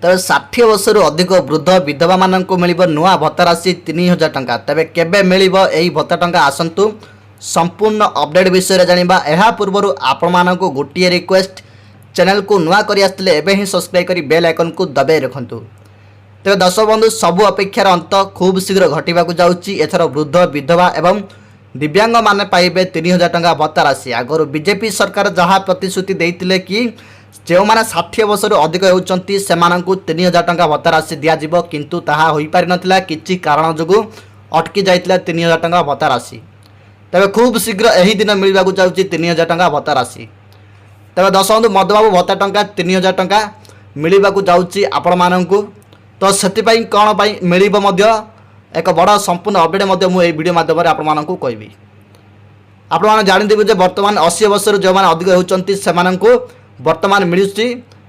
ତେବେ 60 ବର୍ଷରୁ ଅଧିକ ବୃଦ୍ଧ ବିଧବାମାନଙ୍କୁ ମିଳିବ ନୂଆ ଭତ୍ତା ରାଶି 3000 ଟଙ୍କା। ତେବେ କେବେ ମିଳିବ ଏହି ଭତ୍ତା ଟଙ୍କା ଆସନ୍ତୁ संपूर्ण अपडेट विषय जानिबा। एहा पूर्वरु आपनमानकु गोटिए रिक्वेस्ट, चैनल को नुआ करी आसले एबे ही सब्सक्राइब करी बेल आइकन को दबाई रखंतु। तेज दर्शक बंधु सबु अपेक्षार अंत खूब शीघ्र घटिबाकु जाउची। एथर वृद्ध विधवा एवं दिव्यांग माने पाइबे 3000 टंका भत्ता राशि। आगरु बीजेपी सरकार जहाँ प्रतिश्रुति देइतिले कि जो माने 60 वर्षरु अधिक होउचंती सेमानंकु 3000 टंका भत्ता राशि दिया जिवो, किंतु ताहा होई पारि नथिला। किछि कारण जोगु अटकी जाइतिला 3000 टंका भत्ता राशि। तेज खूब शीघ्र यही दिन मिलवाकु जाउची 3000 टंका भत्ता राशि। तेज दर्शक बंधु मधुबाबू भत्ता टंका 3000 टंका मिलवाकु जाउची आपण मानंकु। तो सेतिपई कोन पई मिलिबो मध्य एक बड़ संपूर्ण अपडेट मध्य मु ए वीडियो माध्यम रे आपण मानंकु कहबी। आपण माने जानि दिबे जे वर्तमान 80 वर्ष जो माने अधिक होउचंती सेमानंकु वर्तमान मिलुची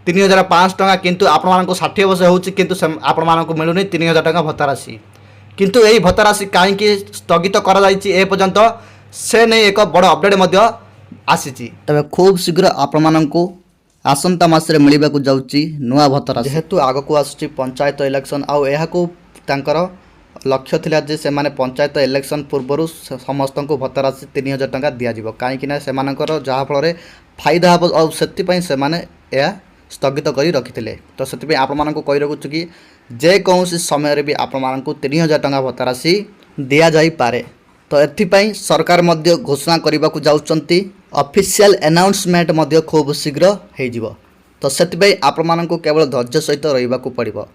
3500 टंका, किंतु आपण मानंकु 60 वर्ष होउची किंतु आपण मानंकु मिलुनी 3000 टंका भत्ता राशि। किंतु एही भत्ता राशि काहेकि स्थगित करा जायछि ए पर्यंत से नहीं एक बड़ अपडेट मध्य आसीची। तबे खूब शीघ्र आपण मानंकु आसंता मासरे मिलिबाकु जाउची नुआ भत्ता राशि। जेहेतु आगकु आसुची पंचायत इलेक्शन आउ एहाकु तांकर लक्ष्य थिला जे से माने पंचायत इलेक्शन पूर्वरु समस्त को भत्ता राशि 3000 टंका दिया जिवो, काहेकि ना सेमानकर जहा फल फायदा हबो और सेति पई से माने या स्थगित करी रखिथिले। तो सेति पई आपण मानकु कहि रखुछु कि जे कौनसी समय रे भी आपण मानकु 3000 टंका भत्ता राशि दिया जाई पारे। तो एथिपाई सरकार मध्य घोषणा करने जाउचंती, ऑफिशियल अनाउंसमेंट मध्य खूब शीघ्र हो। तो सेतिपई आपण मानकु केवल धैर्य सहित रहिबाकु पड़िबो।